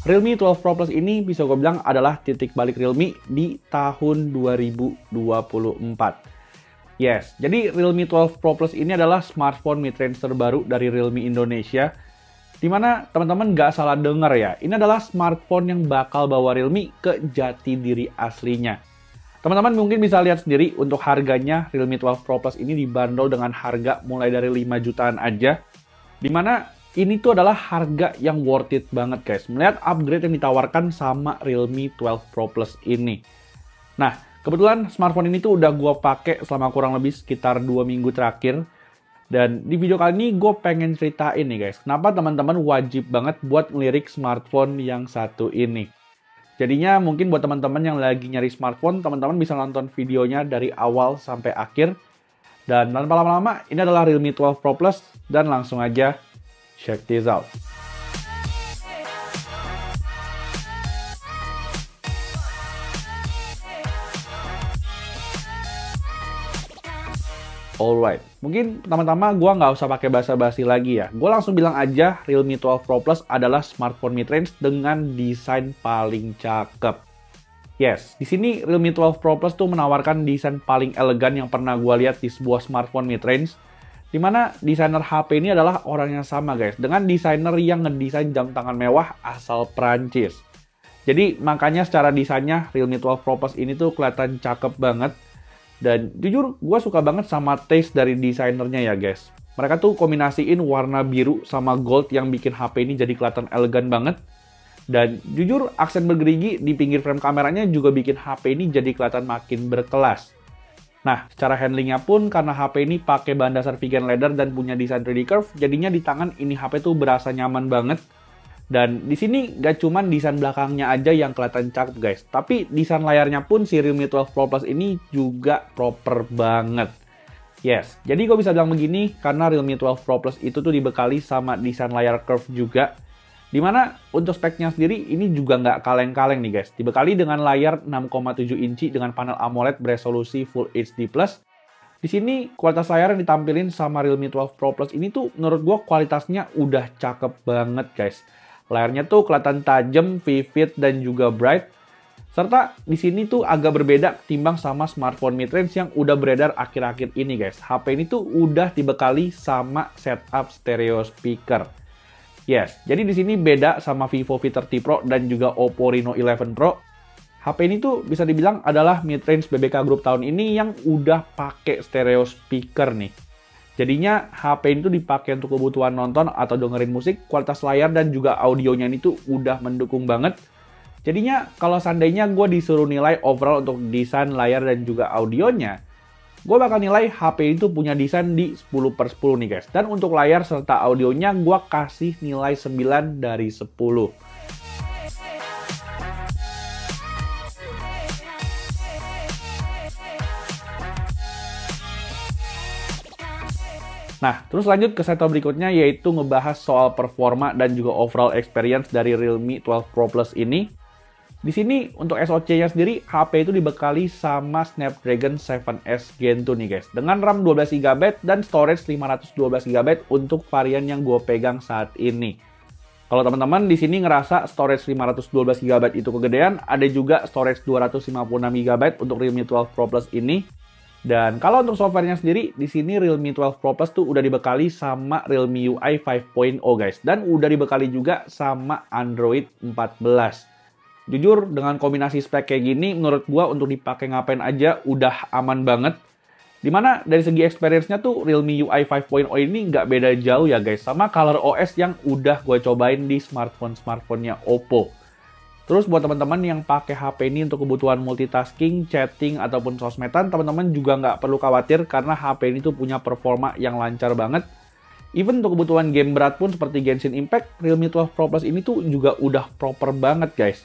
Realme 12 Pro Plus ini bisa gue bilang adalah titik balik Realme di tahun 2024. Yes, jadi Realme 12 Pro Plus ini adalah smartphone mid-range terbaru dari Realme Indonesia. Dimana teman-teman nggak salah dengar ya, ini adalah smartphone yang bakal bawa Realme ke jati diri aslinya. Teman-teman mungkin bisa lihat sendiri untuk harganya Realme 12 Pro Plus ini dibanderol dengan harga mulai dari 5 jutaan aja. Dimana ini tuh adalah harga yang worth it banget guys, melihat upgrade yang ditawarkan sama Realme 12 Pro Plus ini. Nah, kebetulan smartphone ini tuh udah gue pakai selama kurang lebih sekitar 2 minggu terakhir. Dan di video kali ini gue pengen ceritain nih guys, kenapa teman-teman wajib banget buat ngelirik smartphone yang satu ini. Jadinya mungkin buat teman-teman yang lagi nyari smartphone, teman-teman bisa nonton videonya dari awal sampai akhir. Dan tanpa lama-lama, ini adalah Realme 12 Pro Plus, dan langsung aja check this out. Alright, mungkin pertama-tama gue nggak usah pakai basa-basi lagi ya. Gue langsung bilang aja Realme 12 Pro Plus adalah smartphone mid-range dengan desain paling cakep. Yes, di sini Realme 12 Pro Plus tuh menawarkan desain paling elegan yang pernah gue lihat di sebuah smartphone mid-range. Dimana desainer HP ini adalah orang yang sama guys, dengan desainer yang ngedesain jam tangan mewah asal Prancis. Jadi makanya secara desainnya Realme 12 Pro Plus ini tuh kelihatan cakep banget. Dan jujur, gue suka banget sama taste dari desainernya ya guys. Mereka tuh kombinasiin warna biru sama gold yang bikin HP ini jadi kelihatan elegan banget. Dan jujur, aksen bergerigi di pinggir frame kameranya juga bikin HP ini jadi kelihatan makin berkelas. Nah, secara handlingnya pun karena HP ini pakai bahan dasar vegan leather dan punya desain 3D curve, jadinya di tangan ini HP tuh berasa nyaman banget. Dan di sini gak cuman desain belakangnya aja yang kelihatan cakep guys, tapi desain layarnya pun si Realme 12 Pro Plus ini juga proper banget. Yes, jadi gue bisa bilang begini karena Realme 12 Pro Plus itu tuh dibekali sama desain layar curve juga. Dimana untuk speknya sendiri ini juga nggak kaleng-kaleng nih guys, dibekali dengan layar 6,7 inci dengan panel AMOLED beresolusi Full HD+. Di sini kualitas layar yang ditampilin sama Realme 12 Pro Plus ini tuh menurut gue kualitasnya udah cakep banget guys. Layarnya tuh kelihatan tajam, vivid, dan juga bright. Serta di sini tuh agak berbeda ketimbang sama smartphone mid-range yang udah beredar akhir-akhir ini guys. HP ini tuh udah dibekali sama setup stereo speaker. Yes, jadi di sini beda sama Vivo V30 Pro dan juga Oppo Reno 11 Pro. HP ini tuh bisa dibilang adalah mid-range BBK Group tahun ini yang udah pakai stereo speaker nih. Jadinya HP ini tuh dipakai untuk kebutuhan nonton atau dengerin musik, kualitas layar dan juga audionya ini tuh udah mendukung banget. Jadinya kalau seandainya gue disuruh nilai overall untuk desain layar dan juga audionya, gue bakal nilai HP ini tuh punya desain di 10/10 nih guys. Dan untuk layar serta audionya gue kasih nilai 9 dari 10. Nah, terus lanjut ke sektor berikutnya yaitu ngebahas soal performa dan juga overall experience dari Realme 12 Pro Plus ini. Di sini untuk SoC-nya sendiri, HP itu dibekali sama Snapdragon 7S Gen 2 nih guys. Dengan RAM 12GB dan storage 512GB untuk varian yang gue pegang saat ini. Kalau teman-teman di sini ngerasa storage 512GB itu kegedean, ada juga storage 256GB untuk Realme 12 Pro Plus ini. Dan kalau untuk softwarenya sendiri, di sini Realme 12 Pro Plus tuh udah dibekali sama Realme UI 5.0 guys. Dan udah dibekali juga sama Android 14. Jujur, dengan kombinasi spek kayak gini, menurut gua untuk dipakai ngapain aja udah aman banget. Dimana dari segi experience-nya tuh Realme UI 5.0 ini nggak beda jauh ya guys. Sama ColorOS yang udah gua cobain di smartphone-nya Oppo. Terus buat teman-teman yang pakai HP ini untuk kebutuhan multitasking, chatting, ataupun sosmedan, teman-teman juga nggak perlu khawatir karena HP ini tuh punya performa yang lancar banget. Even untuk kebutuhan game berat pun seperti Genshin Impact, Realme 12 Pro Plus ini tuh juga udah proper banget guys.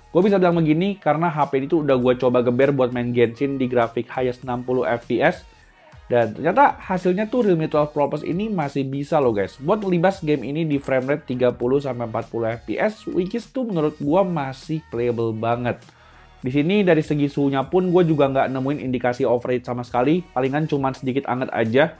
Gue bisa bilang begini karena HP ini tuh udah gue coba geber buat main Genshin di grafik highest 60 fps. Dan ternyata hasilnya tuh Realme 12 Pro Plus ini masih bisa loh guys. Buat ngelibas game ini di frame rate 30-40 fps, which is tuh menurut gua masih playable banget. Di sini dari segi suhunya pun gue juga nggak nemuin indikasi overheat sama sekali, palingan cuman sedikit anget aja.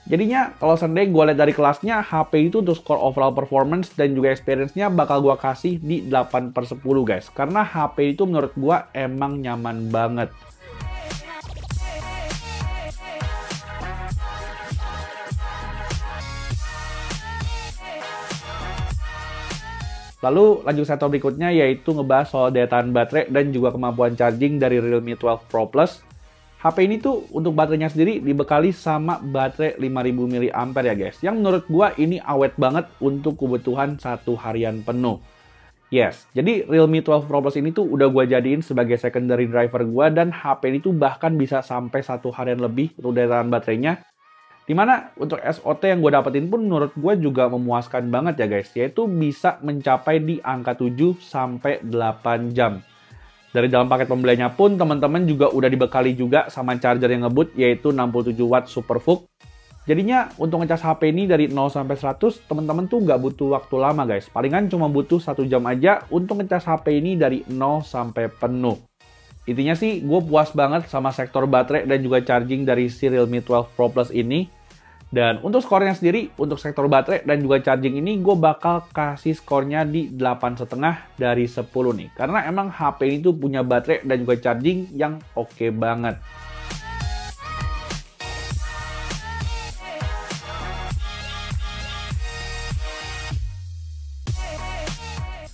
Jadinya kalau seandainya gue lihat dari kelasnya, HP itu untuk score overall performance dan juga experience-nya bakal gue kasih di 8/10 guys. Karena HP itu menurut gue emang nyaman banget. Lalu lanjut sektor berikutnya yaitu ngebahas soal daya tahan baterai dan juga kemampuan charging dari Realme 12 Pro Plus. HP ini tuh untuk baterainya sendiri dibekali sama baterai 5000 mAh ya guys. Yang menurut gua ini awet banget untuk kebutuhan satu harian penuh. Yes, jadi Realme 12 Pro Plus ini tuh udah gua jadiin sebagai secondary driver gua dan HP ini tuh bahkan bisa sampai satu harian lebih untuk daya tahan baterainya. Dimana untuk SOT yang gue dapetin pun menurut gue juga memuaskan banget ya guys. Yaitu bisa mencapai di angka 7-8 jam. Dari dalam paket pembeliannya pun teman-teman juga udah dibekali juga sama charger yang ngebut yaitu 67 watt Super VOOC. Jadinya untuk ngecas HP ini dari 0-100 teman-teman tuh nggak butuh waktu lama guys. Palingan cuma butuh 1 jam aja untuk ngecas HP ini dari 0 sampai penuh. Intinya sih, gue puas banget sama sektor baterai dan juga charging dari si Realme 12 Pro Plus ini. Dan untuk skornya sendiri, untuk sektor baterai dan juga charging ini, gue bakal kasih skornya di 8,5 dari 10 nih. Karena emang HP ini tuh punya baterai dan juga charging yang oke banget.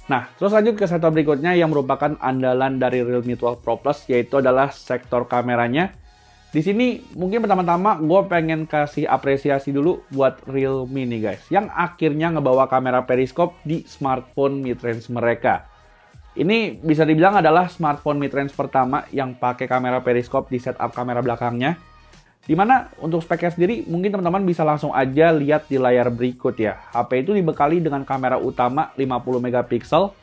Nah, terus lanjut ke sektor berikutnya yang merupakan andalan dari Realme 12 Pro Plus, yaitu adalah sektor kameranya. Di sini mungkin pertama-tama gue pengen kasih apresiasi dulu buat Realme nih guys, yang akhirnya ngebawa kamera periskop di smartphone mid-range mereka. Ini bisa dibilang adalah smartphone mid-range pertama yang pakai kamera periskop di setup kamera belakangnya. Dimana untuk speknya sendiri mungkin teman-teman bisa langsung aja lihat di layar berikut ya. HP itu dibekali dengan kamera utama 50 megapiksel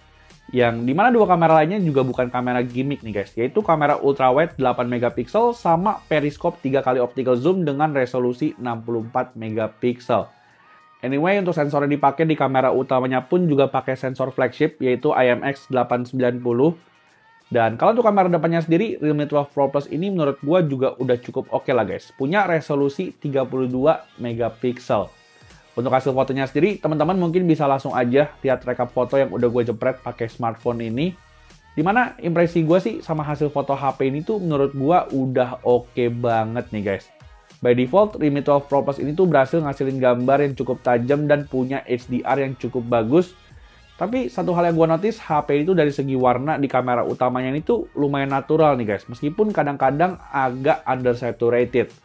yang dimana dua kamera lainnya juga bukan kamera gimmick nih guys, yaitu kamera ultrawide 8 megapiksel sama periskop 3 kali optical zoom dengan resolusi 64 megapiksel. Anyway, untuk sensor yang dipakai di kamera utamanya pun juga pakai sensor flagship yaitu IMX890. Dan kalau untuk kamera depannya sendiri, Realme 12 Pro Plus ini menurut gua juga udah cukup oke lah guys. Punya resolusi 32 megapiksel. Untuk hasil fotonya sendiri, teman-teman mungkin bisa langsung aja lihat rekap foto yang udah gue jepret pakai smartphone ini. Dimana impresi gue sih sama hasil foto HP ini tuh menurut gua udah oke banget nih guys. By default, Realme 12 Pro Plus ini tuh berhasil ngasilin gambar yang cukup tajam dan punya HDR yang cukup bagus. Tapi satu hal yang gue notice, HP itu dari segi warna di kamera utamanya ini tuh lumayan natural nih guys. Meskipun kadang-kadang agak undersaturated.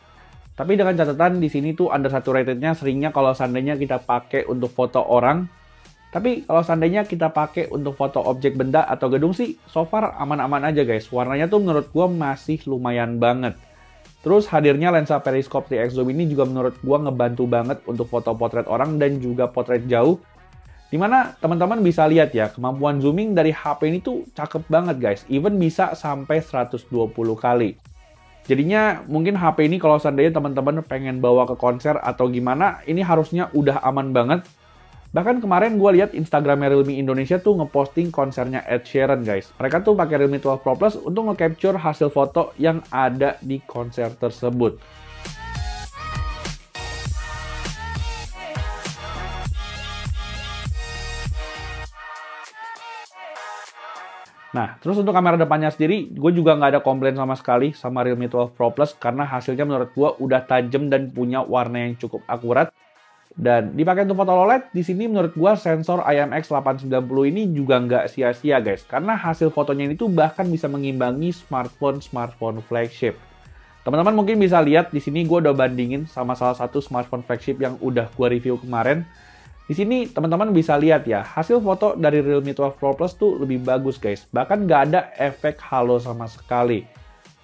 Tapi dengan catatan di sini tuh undersaturatednya seringnya kalau seandainya kita pakai untuk foto orang. Tapi kalau seandainya kita pakai untuk foto objek benda atau gedung sih, so far aman-aman aja guys. Warnanya tuh menurut gue masih lumayan banget. Terus hadirnya lensa periskop 3x zoom ini juga menurut gue ngebantu banget untuk foto potret orang dan juga potret jauh. Dimana teman-teman bisa lihat ya, kemampuan zooming dari HP ini tuh cakep banget guys. Even bisa sampai 120 kali. Jadinya mungkin HP ini kalau seandainya teman-teman pengen bawa ke konser atau gimana, ini harusnya udah aman banget. Bahkan kemarin gue lihat Instagramnya Realme Indonesia tuh ngeposting konsernya Ed Sheeran guys. Mereka tuh pakai Realme 12 Pro Plus untuk nge-capture hasil foto yang ada di konser tersebut. Nah, terus untuk kamera depannya sendiri, gue juga nggak ada komplain sama sekali sama Realme 12 Pro Plus karena hasilnya menurut gue udah tajam dan punya warna yang cukup akurat. Dan dipakai untuk foto low light, di sini menurut gue sensor IMX890 ini juga nggak sia-sia guys, karena hasil fotonya ini tuh bahkan bisa mengimbangi smartphone flagship. Teman-teman mungkin bisa lihat di sini gue udah bandingin sama salah satu smartphone flagship yang udah gue review kemarin. Di sini teman-teman bisa lihat ya, hasil foto dari Realme 12 Pro Plus tuh lebih bagus guys. Bahkan nggak ada efek halo sama sekali.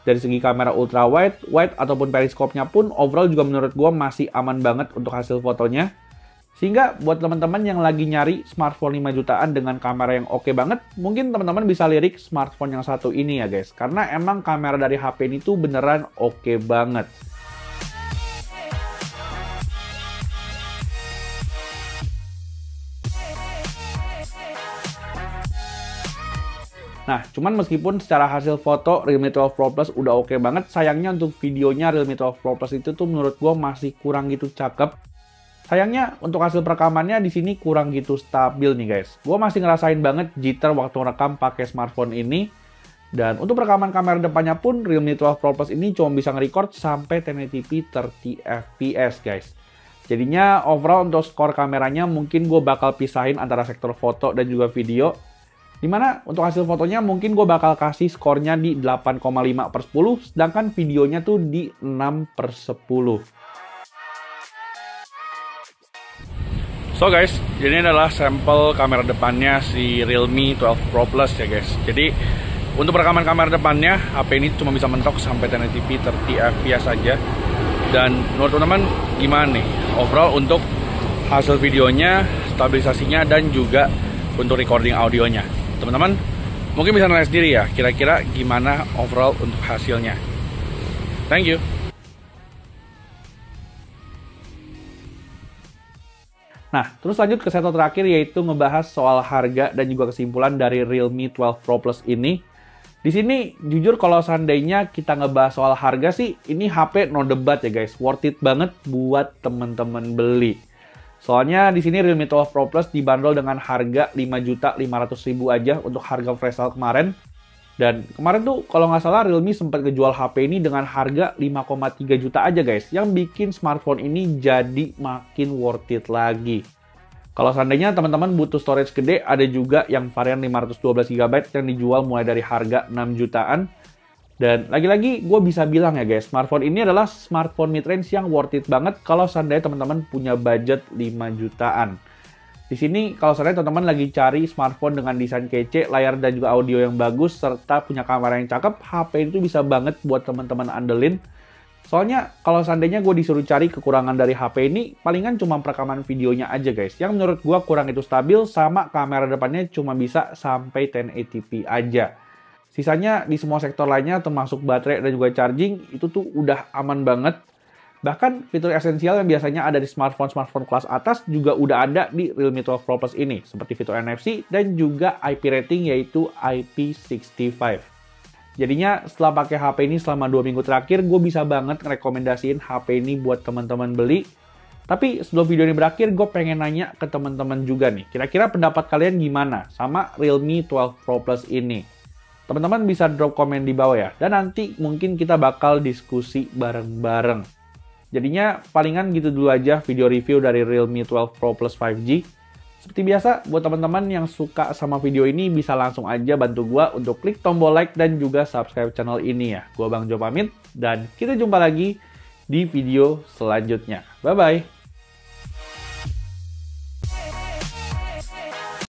Dari segi kamera ultra wide, ataupun periskopnya pun overall juga menurut gue masih aman banget untuk hasil fotonya. Sehingga buat teman-teman yang lagi nyari smartphone 5 jutaan dengan kamera yang oke banget, mungkin teman-teman bisa lirik smartphone yang satu ini ya guys. Karena emang kamera dari HP ini tuh beneran oke banget. Nah, cuman meskipun secara hasil foto Realme 12 Pro Plus udah oke banget, sayangnya untuk videonya Realme 12 Pro Plus itu tuh menurut gue masih kurang gitu cakep. Sayangnya untuk hasil perekamannya di sini kurang gitu stabil nih guys. Gue masih ngerasain banget jitter waktu rekam pakai smartphone ini. Dan untuk rekaman kamera depannya pun Realme 12 Pro Plus ini cuma bisa nge-record sampai 1080p 30 fps guys. Jadinya overall untuk skor kameranya mungkin gue bakal pisahin antara sektor foto dan juga video. Dimana untuk hasil fotonya mungkin gue bakal kasih skornya di 8,5/10, sedangkan videonya tuh di 6/10. So guys, ini adalah sampel kamera depannya si Realme 12 Pro Plus ya guys. Jadi untuk rekaman kamera depannya, HP ini cuma bisa mentok sampai 1080p 30 fps saja. Dan menurut teman-teman gimana nih overall untuk hasil videonya, stabilisasinya, dan juga untuk recording audionya? Teman-teman mungkin bisa nilai sendiri ya, kira-kira gimana overall untuk hasilnya. Thank you. Nah, terus lanjut ke setup terakhir, yaitu ngebahas soal harga dan juga kesimpulan dari Realme 12 Pro Plus ini. Di sini, jujur kalau seandainya kita ngebahas soal harga sih, ini HP no debat ya guys. Worth it banget buat temen-temen beli. Soalnya di sini Realme 12 Pro Plus dibanderol dengan harga 5.500.000 aja untuk harga flash sale kemarin. Dan kemarin tuh kalau nggak salah Realme sempat ngejual HP ini dengan harga 5,3 juta aja guys. Yang bikin smartphone ini jadi makin worth it lagi. Kalau seandainya teman-teman butuh storage gede, ada juga yang varian 512GB yang dijual mulai dari harga 6 jutaan. Dan lagi-lagi gue bisa bilang ya guys, smartphone ini adalah smartphone mid-range yang worth it banget kalau seandainya teman-teman punya budget 5 jutaan. Di sini kalau seandainya teman-teman lagi cari smartphone dengan desain kece, layar dan juga audio yang bagus, serta punya kamera yang cakep, HP itu bisa banget buat teman-teman andelin. Soalnya kalau seandainya gue disuruh cari kekurangan dari HP ini, palingan cuma perekaman videonya aja guys. Yang menurut gue kurang itu stabil, sama kamera depannya cuma bisa sampai 1080p aja. Sisanya di semua sektor lainnya termasuk baterai dan juga charging itu tuh udah aman banget. Bahkan fitur esensial yang biasanya ada di smartphone kelas atas juga udah ada di Realme 12 Pro Plus ini. Seperti fitur NFC dan juga IP rating yaitu IP65. Jadinya setelah pakai HP ini selama 2 minggu terakhir, gue bisa banget ngerekomendasiin HP ini buat teman-teman beli. Tapi sebelum video ini berakhir, gue pengen nanya ke teman-teman juga nih. Kira-kira pendapat kalian gimana sama Realme 12 Pro Plus ini? Teman-teman bisa drop komen di bawah ya. Dan nanti mungkin kita bakal diskusi bareng-bareng. Jadinya palingan gitu dulu aja video review dari Realme 12 Pro Plus 5G. Seperti biasa, buat teman-teman yang suka sama video ini bisa langsung aja bantu gua untuk klik tombol like dan juga subscribe channel ini ya. Gua Bang Jo pamit dan kita jumpa lagi di video selanjutnya. Bye-bye.